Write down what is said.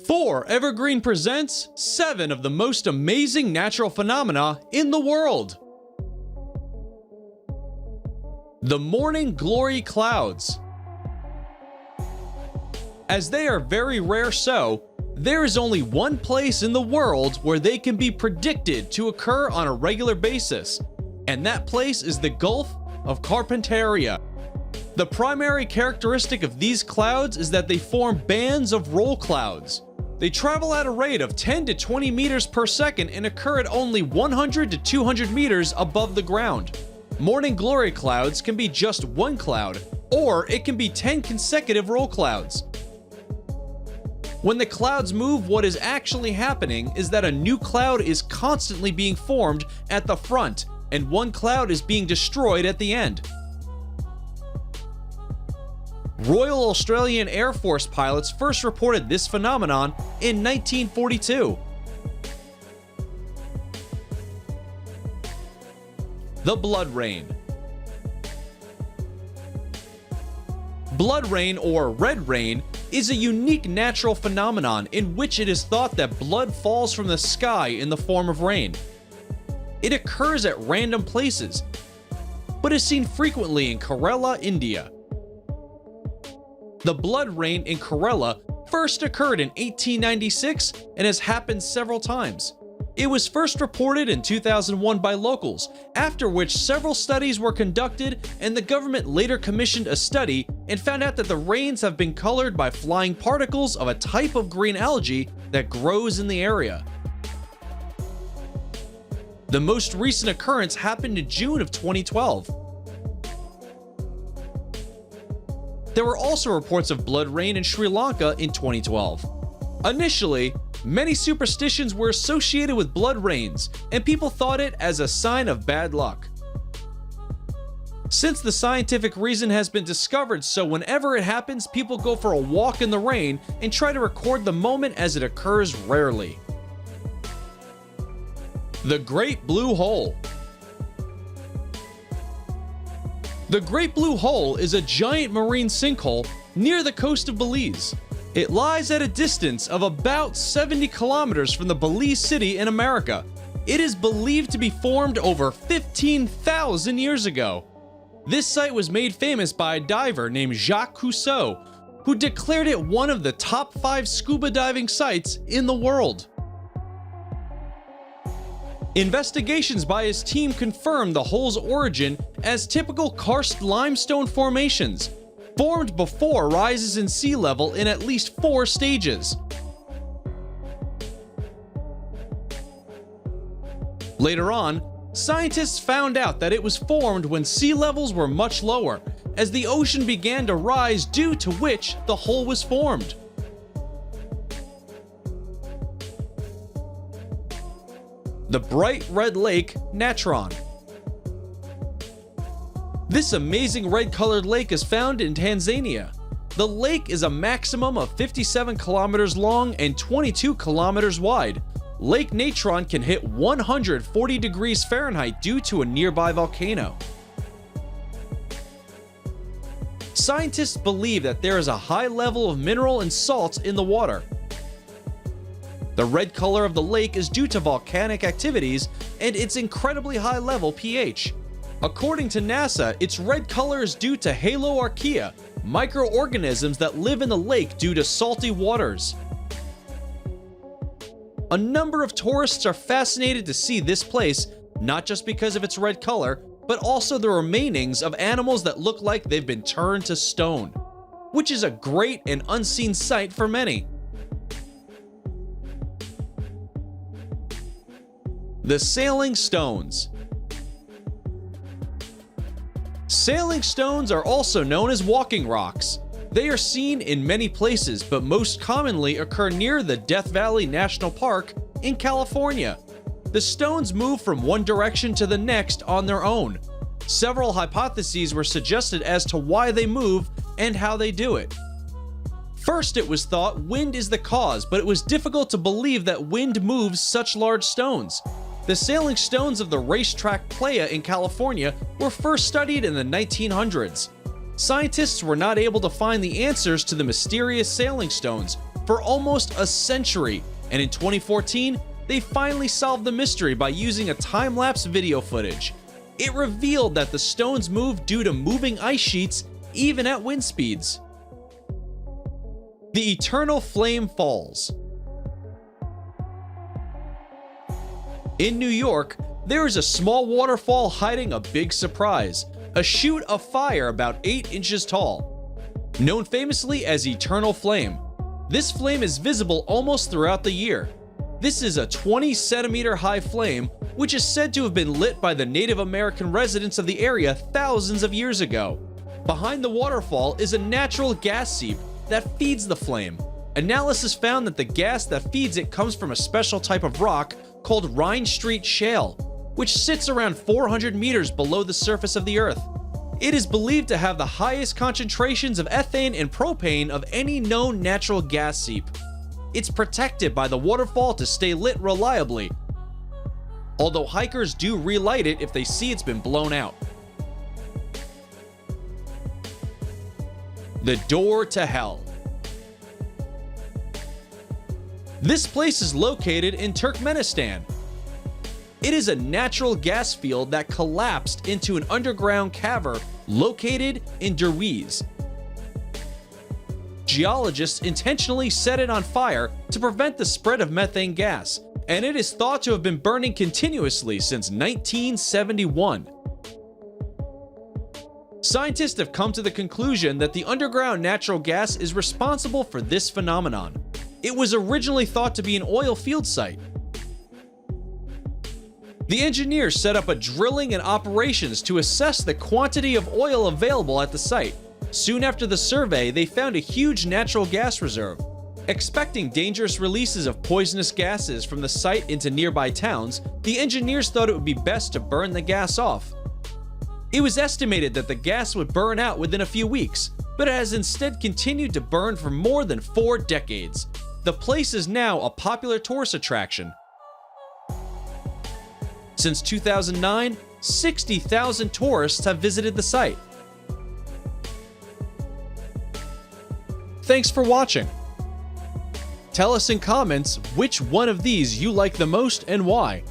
4 Evergreen presents 7 of the most amazing natural phenomena in the world. The morning glory clouds. As they are very rare, there is only one place in the world where they can be predicted to occur on a regular basis, and that place is the Gulf of Carpentaria. The primary characteristic of these clouds is that they form bands of roll clouds. They travel at a rate of 10 to 20 meters per second and occur at only 100 to 200 meters above the ground. Morning glory clouds can be just one cloud, or it can be 10 consecutive roll clouds. When the clouds move, what is actually happening is that a new cloud is constantly being formed at the front, and one cloud is being destroyed at the end. Royal Australian Air Force pilots first reported this phenomenon in 1942. The blood rain. Blood rain, or red rain, is a unique natural phenomenon in which it is thought that blood falls from the sky in the form of rain. It occurs at random places, but is seen frequently in Kerala, India. The blood rain in Kerala first occurred in 1896 and has happened several times. It was first reported in 2001 by locals, after which several studies were conducted, and the government later commissioned a study and found out that the rains have been colored by flying particles of a type of green algae that grows in the area. The most recent occurrence happened in June of 2012. There were also reports of blood rain in Sri Lanka in 2012. Initially, many superstitions were associated with blood rains, and people thought it as a sign of bad luck. Since the scientific reason has been discovered, so whenever it happens, people go for a walk in the rain and try to record the moment as it occurs rarely. The Great Blue Hole. The Great Blue Hole is a giant marine sinkhole near the coast of Belize. It lies at a distance of about 70 kilometers from the Belize city in America. It is believed to be formed over 15,000 years ago. This site was made famous by a diver named Jacques Cousteau, who declared it one of the top 5 scuba diving sites in the world. Investigations by his team confirmed the hole's origin as typical karst limestone formations, formed before rises in sea level in at least 4 stages. Later on, scientists found out that it was formed when sea levels were much lower, as the ocean began to rise, due to which the hole was formed. The Bright Red Lake Natron. This amazing red-colored lake is found in Tanzania. The lake is a maximum of 57 kilometers long and 22 kilometers wide. Lake Natron can hit 140 degrees Fahrenheit due to a nearby volcano. Scientists believe that there is a high level of mineral and salts in the water. The red color of the lake is due to volcanic activities and its incredibly high level pH. According to NASA, its red color is due to haloarchaea, microorganisms that live in the lake due to salty waters. A number of tourists are fascinated to see this place, not just because of its red color, but also the remainings of animals that look like they've been turned to stone, which is a great and unseen sight for many. The Sailing Stones. Sailing stones are also known as walking rocks. They are seen in many places, but most commonly occur near the Death Valley National Park in California. The stones move from one direction to the next on their own. Several hypotheses were suggested as to why they move and how they do it. First, it was thought wind is the cause, but it was difficult to believe that wind moves such large stones. The sailing stones of the racetrack Playa in California were first studied in the 1900s. Scientists were not able to find the answers to the mysterious sailing stones, for almost a century, and in 2014, they finally solved the mystery by using a time-lapse video footage. It revealed that the stones moved due to moving ice sheets even at wind speeds. The Eternal Flame Falls. In New York, there is a small waterfall hiding a big surprise, a chute of fire about 8 inches tall. Known famously as Eternal Flame, this flame is visible almost throughout the year. This is a 20-centimeter high flame, which is said to have been lit by the Native American residents of the area thousands of years ago. Behind the waterfall is a natural gas seep that feeds the flame. Analysis found that the gas that feeds it comes from a special type of rock called Rhine Street Shale, which sits around 400 meters below the surface of the Earth. It is believed to have the highest concentrations of ethane and propane of any known natural gas seep. It's protected by the waterfall to stay lit reliably, although hikers do relight it if they see it's been blown out. The Door to Hell. This place is located in Turkmenistan. It is a natural gas field that collapsed into an underground cavern located in Derwiz. Geologists intentionally set it on fire to prevent the spread of methane gas, and it is thought to have been burning continuously since 1971. Scientists have come to the conclusion that the underground natural gas is responsible for this phenomenon. It was originally thought to be an oil field site. The engineers set up a drilling and operations to assess the quantity of oil available at the site. Soon after the survey, they found a huge natural gas reserve. Expecting dangerous releases of poisonous gases from the site into nearby towns, the engineers thought it would be best to burn the gas off. It was estimated that the gas would burn out within a few weeks, but it has instead continued to burn for more than 4 decades. The place is now a popular tourist attraction. Since 2009, 60,000 tourists have visited the site. Thanks for watching. Tell us in comments which one of these you like the most and why.